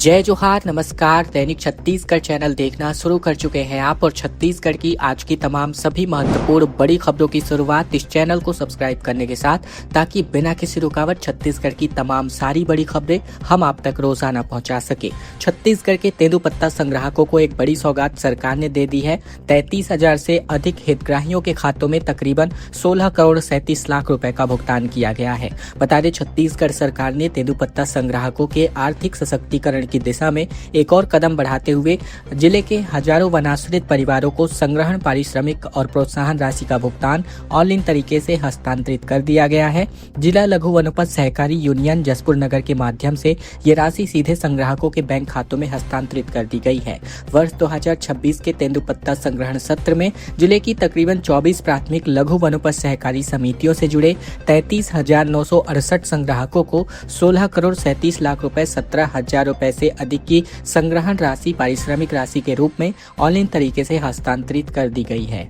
जय जोहार, नमस्कार। दैनिक छत्तीसगढ़ चैनल देखना शुरू कर चुके हैं आप और छत्तीसगढ़ की आज की तमाम सभी महत्वपूर्ण बड़ी खबरों की शुरुआत इस चैनल को सब्सक्राइब करने के साथ, ताकि बिना किसी रुकावट छत्तीसगढ़ की तमाम सारी बड़ी खबरें हम आप तक रोजाना पहुंचा सके। छत्तीसगढ़ के तेंदुपत्ता संग्राहकों को एक बड़ी सौगात सरकार ने दे दी है। 33,000 से अधिक हितग्राहियों के खातों में तकरीबन 16 करोड़ 37 लाख रुपए का भुगतान किया गया है। बता दें, छत्तीसगढ़ सरकार ने तेंदुपत्ता संग्राहकों के आर्थिक सशक्तिकरण की दिशा में एक और कदम बढ़ाते हुए जिले के हजारों वनाश्रित परिवारों को संग्रहण पारिश्रमिक और प्रोत्साहन राशि का भुगतान ऑनलाइन तरीके से हस्तांतरित कर दिया गया है। जिला लघु वनोपज सहकारी यूनियन जसपुर नगर के माध्यम से ये राशि सीधे संग्राहकों के बैंक खातों में हस्तांतरित कर दी गई है। वर्ष 2026 के तेंदुपत्ता संग्रहण सत्र में जिले की तकरीबन 24 प्राथमिक लघु वनोपज सहकारी समितियों से जुड़े 33,968 संग्राहकों को 16 करोड़ 37 लाख रुपए 17,000 रुपए से अधिक की संग्रहण राशि पारिश्रमिक राशि के रूप में ऑनलाइन तरीके से हस्तांतरित कर दी गई है।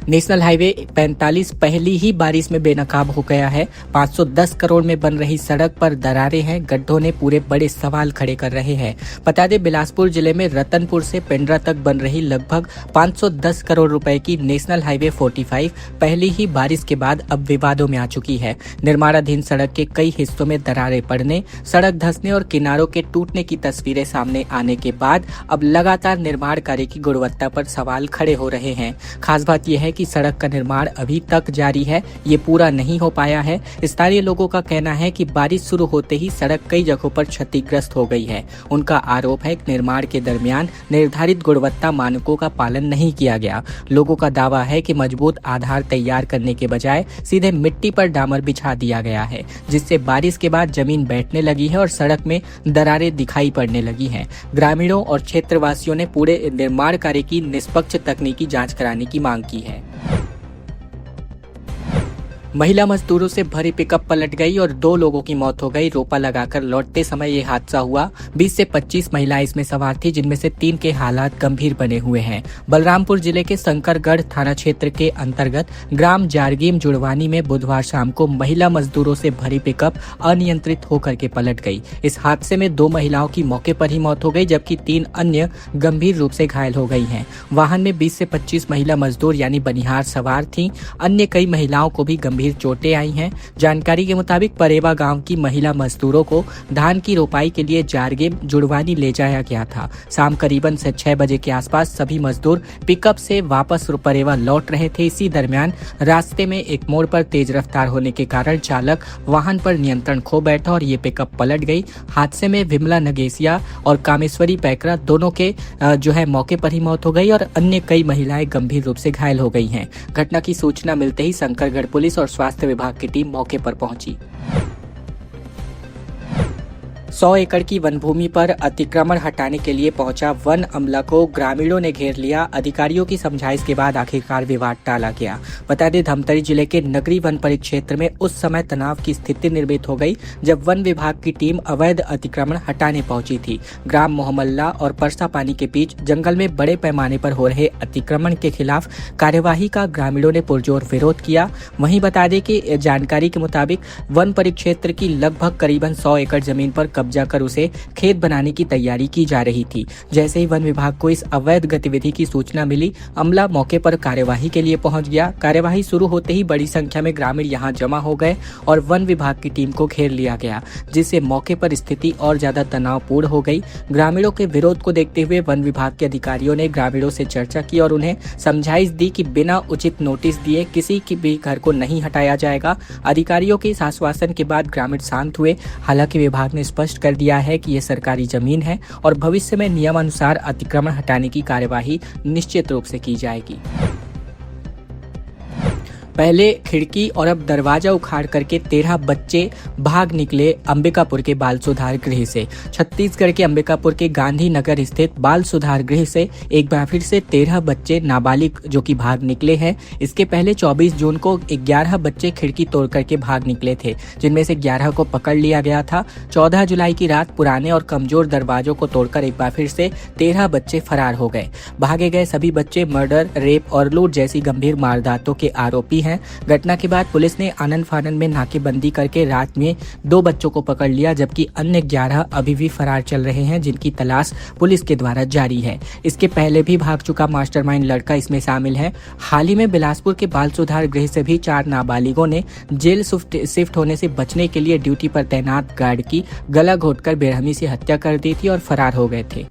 नेशनल हाईवे 45 पहली ही बारिश में बेनकाब हो गया है। 510 करोड़ में बन रही सड़क पर दरारें हैं, गड्ढों ने पूरे बड़े सवाल खड़े कर रहे हैं। बता दें, बिलासपुर जिले में रतनपुर से पेंड्रा तक बन रही लगभग 510 करोड़ रुपए की नेशनल हाईवे 45 पहली ही बारिश के बाद अब विवादों में आ चुकी है। निर्माणाधीन सड़क के कई हिस्सों में दरारें पड़ने, सड़क धंसने और किनारों के टूटने की तस्वीरें सामने आने के बाद अब लगातार निर्माण कार्य की गुणवत्ता पर सवाल खड़े हो रहे हैं। खास बात यह है कि सड़क का निर्माण अभी तक जारी है, ये पूरा नहीं हो पाया है। स्थानीय लोगों का कहना है कि बारिश शुरू होते ही सड़क कई जगहों पर क्षतिग्रस्त हो गई है। उनका आरोप है कि निर्माण के दरमियान निर्धारित गुणवत्ता मानकों का पालन नहीं किया गया। लोगों का दावा है कि मजबूत आधार तैयार करने के बजाय सीधे मिट्टी पर डामर बिछा दिया गया है, जिससे बारिश के बाद जमीन बैठने लगी है और सड़क में दरारें दिखाई पड़ने लगी हैं। ग्रामीणों और क्षेत्रवासियों ने पूरे निर्माण कार्य की निष्पक्ष तकनीकी जांच कराने की मांग की है। महिला मजदूरों से भरी पिकअप पलट गई और 2 लोगों की मौत हो गई। रोपा लगाकर लौटते समय ये हादसा हुआ। 20 से 25 महिलाएं इसमें सवार थी, जिनमें से 3 के हालात गंभीर बने हुए हैं। बलरामपुर जिले के शंकरगढ़ थाना क्षेत्र के अंतर्गत ग्राम जारगीम जुड़वानी में बुधवार शाम को महिला मजदूरों से भरी पिकअप अनियंत्रित होकर के पलट गई। इस हादसे में 2 महिलाओं की मौके पर ही मौत हो गई, जबकि 3 अन्य गंभीर रूप से घायल हो गई हैं। वाहन में 20 से 25 महिला मजदूर यानी बनिहार सवार थीं। अन्य कई महिलाओं को भी गंभीर चोटें आई हैं। जानकारी के मुताबिक परेवा गांव की महिला मजदूरों को धान की रोपाई के लिए जारगीम जुड़वानी ले जाया गया था। शाम करीबन से 6 बजे के आसपास सभी मजदूर पिकअप से वापस परेवा लौट रहे थे। इसी दरमियान रास्ते में एक मोड़ पर तेज रफ्तार होने के कारण चालक वाहन पर नियंत्रण खो बैठा और ये पिकअप पलट गई। हादसे में विमला नगेसिया और कामेश्वरी पैकरा दोनों के मौके पर ही मौत हो गई और अन्य कई महिलाएं गंभीर रूप से घायल हो गई हैं। घटना की सूचना मिलते ही शंकरगढ़ पुलिस और स्वास्थ्य विभाग की टीम मौके पर पहुंची। 100 एकड़ की वन भूमि पर अतिक्रमण हटाने के लिए पहुंचा वन अमला को ग्रामीणों ने घेर लिया। अधिकारियों की समझाइश के बाद आखिरकार विवाद टाला गया। बता दें, धमतरी जिले के नगरी वन परिक्षेत्र में उस समय तनाव की स्थिति निर्मित हो गई जब वन विभाग की टीम अवैध अतिक्रमण हटाने पहुंची थी। ग्राम मोहम्मला और परसा पानी के बीच जंगल में बड़े पैमाने पर हो रहे अतिक्रमण के खिलाफ कार्यवाही का ग्रामीणों ने पुरजोर विरोध किया। वहीं बता दें कि जानकारी के मुताबिक वन परिक्षेत्र की लगभग करीबन 100 एकड़ जमीन पर कब्जा कर उसे खेत बनाने की तैयारी की जा रही थी। जैसे ही वन विभाग को इस अवैध गतिविधि की सूचना मिली, अमला मौके पर कार्यवाही के लिए पहुंच गया। कार्यवाही शुरू होते ही बड़ी संख्या में ग्रामीण यहां जमा हो गए और वन विभाग की टीम को घेर लिया गया, जिससे मौके पर स्थिति और ज्यादा तनावपूर्ण हो गई। ग्रामीणों के विरोध को देखते हुए वन विभाग के अधिकारियों ने ग्रामीणों से चर्चा की और उन्हें समझाइश दी कि बिना उचित नोटिस दिए किसी की भी घर को नहीं हटाया जाएगा। अधिकारियों के इस आश्वासन के बाद ग्रामीण शांत हुए। हालांकि विभाग ने स्पष्ट कर दिया है कि यह सरकारी जमीन है और भविष्य में नियमानुसार अतिक्रमण हटाने की कार्यवाही निश्चित रूप से की जाएगी। पहले खिड़की और अब दरवाजा उखाड़ करके 13 बच्चे भाग निकले अंबिकापुर के बाल सुधार गृह से। छत्तीसगढ़ के अंबिकापुर के गांधी नगर स्थित बाल सुधार गृह से एक बार फिर से 13 बच्चे नाबालिग जो कि भाग निकले हैं। इसके पहले 24 जून को 11 बच्चे खिड़की तोड़ करके भाग निकले थे, जिनमें से 11 को पकड़ लिया गया था। 14 जुलाई की रात पुराने और कमजोर दरवाजों को तोड़कर एक बार फिर से 13 बच्चे फरार हो गए। भागे गए सभी बच्चे मर्डर, रेप और लूट जैसी गंभीर वारदातों के आरोपी हैं। घटना के बाद पुलिस ने आनन फानन में नाकेबंदी करके रात में 2 बच्चों को पकड़ लिया, जबकि अन्य 11 अभी भी फरार चल रहे हैं, जिनकी तलाश पुलिस के द्वारा जारी है। इसके पहले भी भाग चुका मास्टरमाइंड लड़का इसमें शामिल है। हाल ही में बिलासपुर के बाल सुधार गृह से भी 4 नाबालिगों ने जेल शिफ्ट होने से बचने के लिए ड्यूटी पर तैनात गार्ड की गला घोंटकर बेरहमी से हत्या कर दी थी और फरार हो गए थे।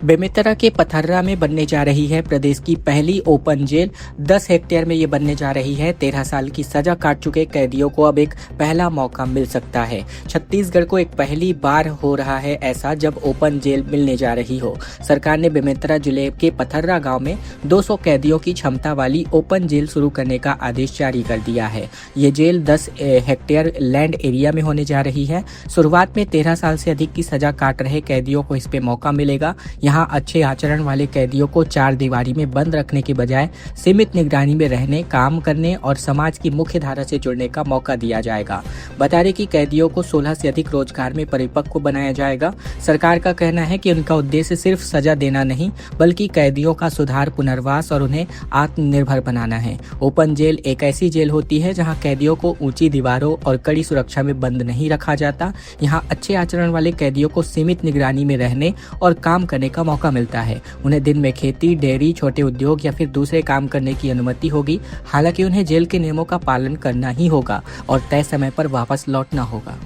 बेमेतरा के पथर्रा में बनने जा रही है प्रदेश की पहली ओपन जेल। 10 हेक्टेयर में ये बनने जा रही है। 13 साल की सजा काट चुके कैदियों को अब एक पहला मौका मिल सकता है। छत्तीसगढ़ को एक पहली बार हो रहा है ऐसा जब ओपन जेल मिलने जा रही हो। सरकार ने बेमेतरा जिले के पथर्रा गांव में 200 कैदियों की क्षमता वाली ओपन जेल शुरू करने का आदेश जारी कर दिया है। ये जेल 10 हेक्टेयर लैंड एरिया में होने जा रही है। शुरुआत में 13 साल से अधिक की सजा काट रहे कैदियों को इस पे मौका मिलेगा। यहाँ अच्छे आचरण वाले कैदियों को 4 दीवारी में बंद रखने के बजाय सीमित निगरानी में रहने, काम करने और समाज की मुख्य धारा से जुड़ने का मौका दिया जाएगा। बता दें कि कैदियों को 16 से अधिक रोजगार में परिपक्व बनाया जाएगा। सरकार का कहना है कि उनका उद्देश्य सिर्फ सजा देना नहीं, बल्कि कैदियों का सुधार, पुनर्वास और उन्हें आत्मनिर्भर बनाना है। ओपन जेल एक ऐसी जेल होती है जहां कैदियों को ऊंची दीवारों और कड़ी सुरक्षा में बंद नहीं रखा जाता। यहां अच्छे आचरण वाले कैदियों को सीमित निगरानी में रहने और काम करने का मौका मिलता है। उन्हें दिन में खेती, डेयरी, छोटे उद्योग या फिर दूसरे काम करने की अनुमति होगी। हालांकि उन्हें जेल के नियमों का पालन करना ही होगा और तय समय पर वापस लौटना होगा।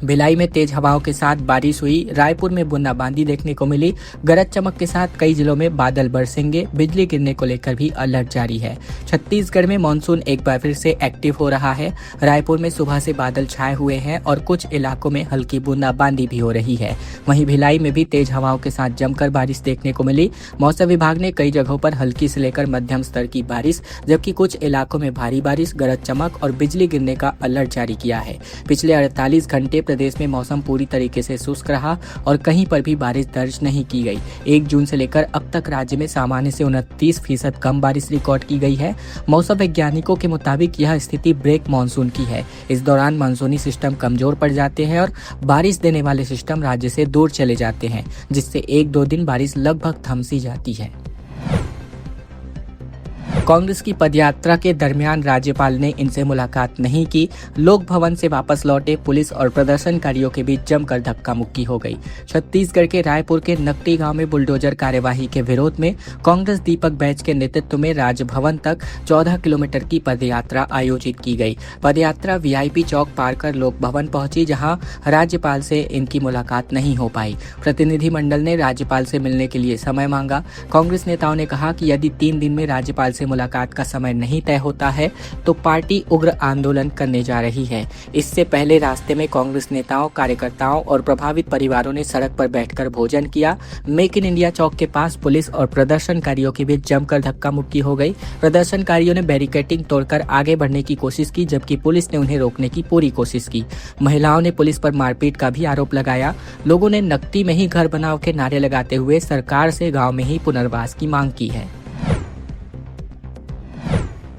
भिलाई में तेज हवाओं के साथ बारिश हुई। रायपुर में बूंदाबांदी देखने को मिली। गरज चमक के साथ कई जिलों में बादल बरसेंगे। बिजली गिरने को लेकर भी अलर्ट जारी है। छत्तीसगढ़ में मानसून एक बार फिर से एक्टिव हो रहा है। रायपुर में सुबह से बादल छाए हुए हैं और कुछ इलाकों में हल्की बूंदाबांदी भी हो रही है। वहीं भिलाई में भी तेज हवाओं के साथ जमकर बारिश देखने को मिली। मौसम विभाग ने कई जगहों पर हल्की से लेकर मध्यम स्तर की बारिश, जबकि कुछ इलाकों में भारी बारिश, गरज चमक और बिजली गिरने का अलर्ट जारी किया है। पिछले 48 घंटे प्रदेश में मौसम पूरी तरीके से शुष्क रहा और कहीं पर भी बारिश दर्ज नहीं की गई। 1 जून से लेकर अब तक राज्य में सामान्य से 29% कम बारिश रिकॉर्ड की गई है। मौसम वैज्ञानिकों के मुताबिक यह स्थिति ब्रेक मानसून की है। इस दौरान मानसूनी सिस्टम कमजोर पड़ जाते हैं और बारिश देने वाले सिस्टम राज्य से दूर चले जाते हैं, जिससे 1-2 दिन बारिश लगभग थम सी जाती है। कांग्रेस की पदयात्रा के दरमियान राज्यपाल ने इनसे मुलाकात नहीं की। लोक भवन से वापस लौटे पुलिस और प्रदर्शनकारियों के बीच जमकर धक्का मुक्की हो गई। छत्तीसगढ़ के रायपुर के नकटी गांव में बुलडोजर कार्यवाही के विरोध में कांग्रेस दीपक बैच के नेतृत्व में राजभवन तक 14 किलोमीटर की पदयात्रा आयोजित की गई। पदयात्रा वीआईपी चौक पार कर लोक भवन पहुंची, जहां राज्यपाल से इनकी मुलाकात नहीं हो पाई। प्रतिनिधिमंडल ने राज्यपाल से मिलने के लिए समय मांगा। कांग्रेस नेताओं ने कहा कि यदि 3 दिन में राज्यपाल से मुलाकात का समय नहीं तय होता है तो पार्टी उग्र आंदोलन करने जा रही है। इससे पहले रास्ते में कांग्रेस नेताओं, कार्यकर्ताओं और प्रभावित परिवारों ने सड़क पर बैठकर भोजन किया। मेक इन इंडिया चौक के पास पुलिस और प्रदर्शनकारियों के बीच जमकर धक्का मुक्की हो गई। प्रदर्शनकारियों ने बैरिकेडिंग तोड़कर आगे बढ़ने की कोशिश की, जबकि पुलिस ने उन्हें रोकने की पूरी कोशिश की। महिलाओं ने पुलिस पर मारपीट का भी आरोप लगाया। लोगों ने नकटी में ही घर बनाओ के नारे लगाते हुए सरकार से गाँव में ही पुनर्वास की मांग की है।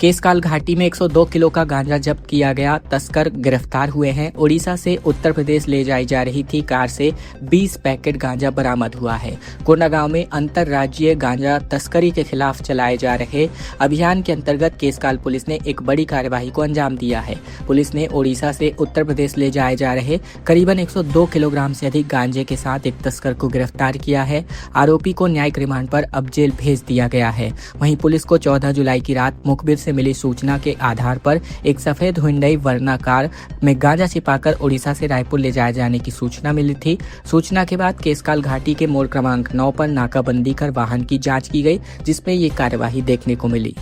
केसकाल घाटी में 102 किलो का गांजा जब्त किया गया। तस्कर गिरफ्तार हुए हैं। ओडिशा से उत्तर प्रदेश ले जाई जा रही थी कार से 20 पैकेट गांजा बरामद हुआ है। कोंडागांव में अंतर्राज्यीय गांजा तस्करी के खिलाफ चलाए जा रहे अभियान के अंतर्गत केसकाल पुलिस ने एक बड़ी कार्यवाही को अंजाम दिया है। पुलिस ने ओडिशा से उत्तर प्रदेश ले जाए जा रहे करीबन 102 किलोग्राम से अधिक गांजे के साथ एक तस्कर को गिरफ्तार किया है। आरोपी को न्यायिक रिमांड पर अब जेल भेज दिया गया है। वहीं पुलिस को 14 जुलाई की रात मुखबिर से मिली सूचना के आधार पर एक सफेद हुंडई वर्ना कार में गांजा छिपाकर ओडिशा से रायपुर ले जाए जाने की सूचना मिली थी। सूचना के बाद केसकाल घाटी के मोड़ क्रमांक 9 पर नाकाबंदी कर वाहन की जांच की गई, जिसमें ये कार्यवाही देखने को मिली।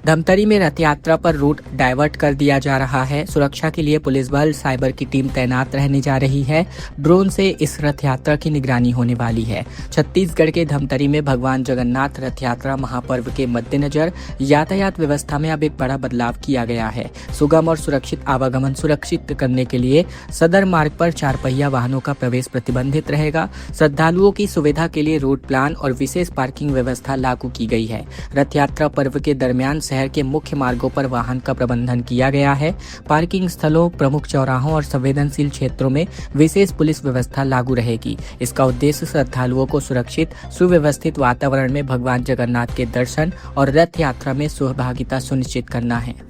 धमतरी में रथ यात्रा पर रूट डाइवर्ट कर दिया जा रहा है। सुरक्षा के लिए पुलिस बल, साइबर की टीम तैनात रहने जा रही है। ड्रोन से इस रथ यात्रा की निगरानी होने वाली है। छत्तीसगढ़ के धमतरी में भगवान जगन्नाथ रथ यात्रा महापर्व के मद्देनजर यातायात व्यवस्था में अब एक बड़ा बदलाव किया गया है। सुगम और सुरक्षित आवागमन सुरक्षित करने के लिए सदर मार्ग पर 4 पहिया वाहनों का प्रवेश प्रतिबंधित रहेगा। श्रद्धालुओं की सुविधा के लिए रूट प्लान और विशेष पार्किंग व्यवस्था लागू की गई है। रथ यात्रा पर्व के दरमियान शहर के मुख्य मार्गों पर वाहन का प्रबंधन किया गया है। पार्किंग स्थलों, प्रमुख चौराहों और संवेदनशील क्षेत्रों में विशेष पुलिस व्यवस्था लागू रहेगी। इसका उद्देश्य श्रद्धालुओं को सुरक्षित, सुव्यवस्थित वातावरण में भगवान जगन्नाथ के दर्शन और रथ यात्रा में सहभागिता सुनिश्चित करना है।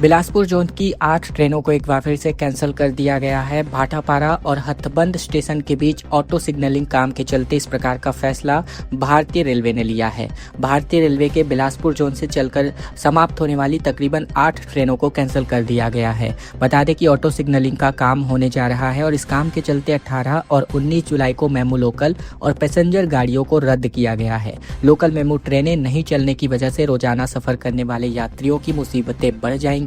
बिलासपुर जोन की 8 ट्रेनों को एक बार फिर से कैंसिल कर दिया गया है। भाटापारा और हथबंद स्टेशन के बीच ऑटो सिग्नलिंग काम के चलते इस प्रकार का फैसला भारतीय रेलवे ने लिया है। भारतीय रेलवे के बिलासपुर जोन से चलकर समाप्त होने वाली तकरीबन 8 ट्रेनों को कैंसिल कर दिया गया है। बता दें कि ऑटो सिग्नलिंग का काम होने जा रहा है और इस काम के चलते 18 और 19 जुलाई को मेमू लोकल और पैसेंजर गाड़ियों को रद्द किया गया है। लोकल मेमू ट्रेनें नहीं चलने की वजह से रोजाना सफर करने वाले यात्रियों की मुसीबतें बढ़ जाएंगी।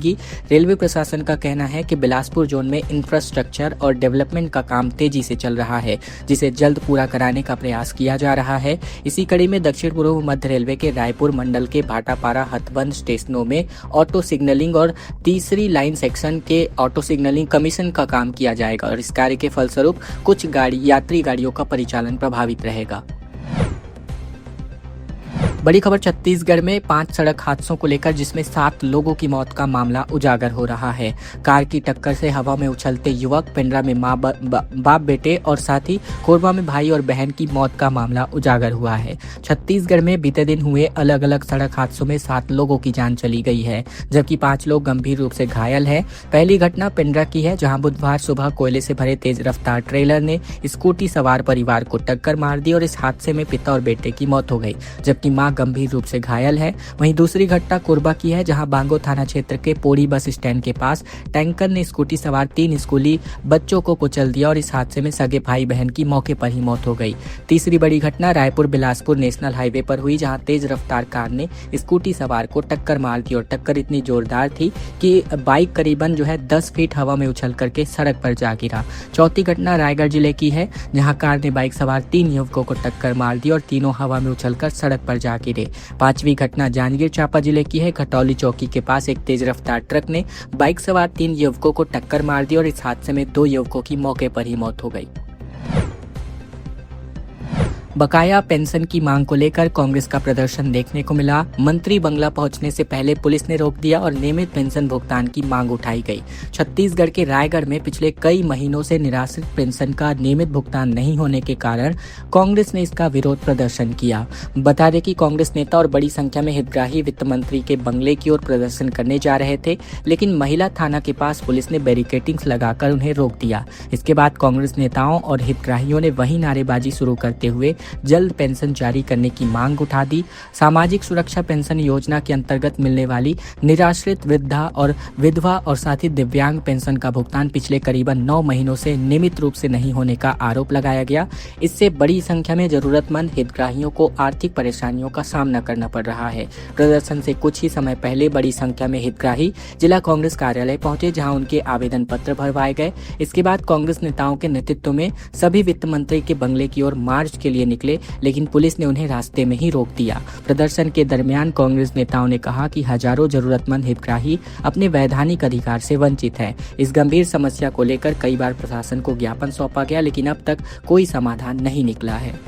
रेलवे प्रशासन का कहना है कि बिलासपुर जोन में इंफ्रास्ट्रक्चर और डेवलपमेंट का काम तेजी से चल रहा है, जिसे जल्द पूरा कराने का प्रयास किया जा रहा है। इसी कड़ी में दक्षिण पूर्व मध्य रेलवे के रायपुर मंडल के भाटापारा हथबंद स्टेशनों में ऑटो सिग्नलिंग और तीसरी लाइन सेक्शन के ऑटो सिग्नलिंग कमीशन का काम किया जाएगा और इस कार्य के फलस्वरूप कुछ यात्री गाड़ियों का परिचालन प्रभावित रहेगा। बड़ी खबर छत्तीसगढ़ में 5 सड़क हादसों को लेकर, जिसमें 7 लोगों की मौत का मामला उजागर हो रहा है। कार की टक्कर से हवा में उछलते युवक, पेंड्रा में मां बाप बेटे और साथ ही कोरबा में भाई और बहन की मौत का मामला उजागर हुआ है। छत्तीसगढ़ में बीते दिन हुए अलग अलग सड़क हादसों में 7 लोगों की जान चली गई है, जबकि 5 लोग गंभीर रूप से घायल हैं। पहली घटना पेंड्रा की है, जहां बुधवार सुबह कोयले से भरे तेज रफ्तार ट्रेलर ने स्कूटी सवार परिवार को टक्कर मार दी और इस हादसे में पिता और बेटे की मौत हो गई, जबकि मां गंभीर रूप से घायल है। वहीं दूसरी घटना कोरबा की है, जहां बांगो थाना क्षेत्र के पोड़ी बस स्टैंड के पास टैंकर ने स्कूटी सवार 3 स्कूली बच्चों को कुचल दिया और इस हादसे में सगे भाई बहन की मौके पर ही मौत हो गई। तीसरी बड़ी घटना रायपुर बिलासपुर नेशनल हाईवे पर हुई, जहां तेज रफ्तार कार ने स्कूटी सवार को टक्कर मार दी और टक्कर इतनी जोरदार थी कि बाइक करीबन 10 फीट हवा में उछल करके सड़क पर जा गिरा। चौथी घटना रायगढ़ जिले की है, जहां कार ने बाइक सवार 3 युवकों को टक्कर मार दी और तीनों हवा में उछलकर सड़क पर जा गिरे। 5वीं घटना जांजगीर चांपा जिले की है। खटौली चौकी के पास एक तेज रफ्तार ट्रक ने बाइक सवार 3 युवकों को टक्कर मार दी और इस हादसे में 2 युवकों की मौके पर ही मौत हो गई। बकाया पेंशन की मांग को लेकर कांग्रेस का प्रदर्शन देखने को मिला। मंत्री बंगला पहुंचने से पहले पुलिस ने रोक दिया और नियमित पेंशन भुगतान की मांग उठाई गई। छत्तीसगढ़ के रायगढ़ में पिछले कई महीनों से निराश्रित पेंशन का नियमित भुगतान नहीं होने के कारण कांग्रेस ने इसका विरोध प्रदर्शन किया। बता दें कि कांग्रेस नेता और बड़ी संख्या में हितग्राही वित्त मंत्री के बंगले की ओर प्रदर्शन करने जा रहे थे, लेकिन महिला थाना के पास पुलिस ने बैरिकेडिंग्स लगाकर उन्हें रोक दिया। इसके बाद कांग्रेस नेताओं और हितग्राहियों ने वही नारेबाजी शुरू करते हुए जल्द पेंशन जारी करने की मांग उठा दी। सामाजिक सुरक्षा पेंशन योजना के अंतर्गत मिलने वाली निराश्रित वृद्धा और विधवा और साथ ही दिव्यांग पेंशन का भुगतान पिछले करीबन 9 महीनों से नियमित रूप से नहीं होने का आरोप लगाया गया। इससे बड़ी संख्या में जरूरतमंद हितग्राहियों को आर्थिक परेशानियों का सामना करना पड़ रहा है। प्रदर्शन से कुछ ही समय पहले बड़ी संख्या में हितग्राही जिला कांग्रेस कार्यालय पहुंचे, जहां उनके आवेदन पत्र भरवाए गए। इसके बाद कांग्रेस नेताओं के नेतृत्व में सभी वित्त मंत्री के बंगले की ओर मार्च के लिए निकले, लेकिन पुलिस ने उन्हें रास्ते में ही रोक दिया। प्रदर्शन के दरमियान कांग्रेस नेताओं ने कहा कि हजारों जरूरतमंद हितग्राही अपने वैधानिक अधिकार से वंचित हैं। इस गंभीर समस्या को लेकर कई बार प्रशासन को ज्ञापन सौंपा गया, लेकिन अब तक कोई समाधान नहीं निकला है।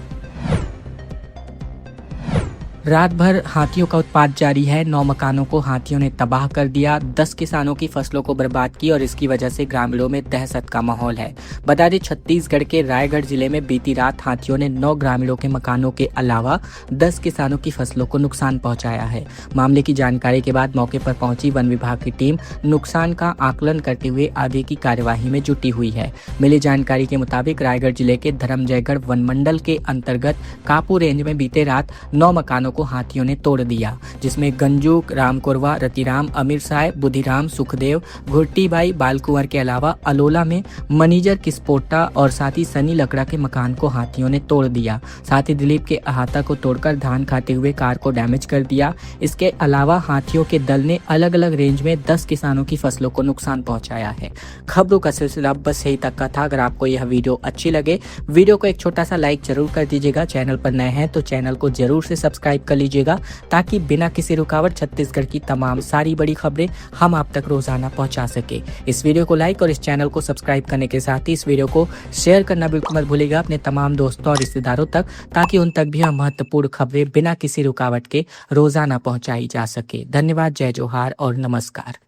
रात भर हाथियों का उत्पात जारी है। 9 मकानों को हाथियों ने तबाह कर दिया, 10 किसानों की फसलों को बर्बाद की और इसकी वजह से ग्रामीणों में दहशत का माहौल है। बता दें छत्तीसगढ़ के रायगढ़ जिले में बीती रात हाथियों ने 9 ग्रामीणों के मकानों के अलावा 10 किसानों की फसलों को नुकसान पहुंचाया है। मामले की जानकारी के बाद मौके पर पहुंची वन विभाग की टीम नुकसान का आकलन करते हुए आगे की कार्यवाही में जुटी हुई है। मिली जानकारी के मुताबिक रायगढ़ जिले के धर्मजयगढ़ वन मंडल के अंतर्गत कापू रेंज में बीते रात 9 मकानों को हाथियों ने तोड़ दिया, जिसमें गंजू, रामकोरवा, रतिराम, अमीरसाय, बुधिराम, सुखदेव, घुर्टीबाई, बालकुंवर के अलावा अलोला में मनीजर किस्पोटा और साथ ही सनी लकड़ा के मकान को हाथियों ने तोड़ दिया। साथ ही दिलीप के अहाता को तोड़कर धान खाते हुए कार को डैमेज कर दिया। इसके अलावा हाथियों के दल ने अलग अलग रेंज में 10 किसानों की फसलों को नुकसान पहुंचाया है। खबरों का सिलसिला बस यही तक का था। अगर आपको यह वीडियो अच्छी लगे, वीडियो को एक छोटा सा लाइक जरूर कर दीजिएगा। चैनल पर नए हैं तो चैनल को जरूर से सब्सक्राइब सब्सक्राइब कर लीजिएगा ताकि बिना किसी रुकावट छत्तीसगढ़ की तमाम सारी बड़ी खबरें हम आप तक रोजाना पहुंचा सके। इस वीडियो को लाइक और इस चैनल को सब्सक्राइब करने के साथ ही इस वीडियो को शेयर करना बिल्कुल मत भूलिएगा अपने तमाम दोस्तों और रिश्तेदारों तक, ताकि उन तक भी हम महत्वपूर्ण खबरें बिना किसी रुकावट के रोजाना पहुंचाई जा सके। धन्यवाद, जय जोहार और नमस्कार।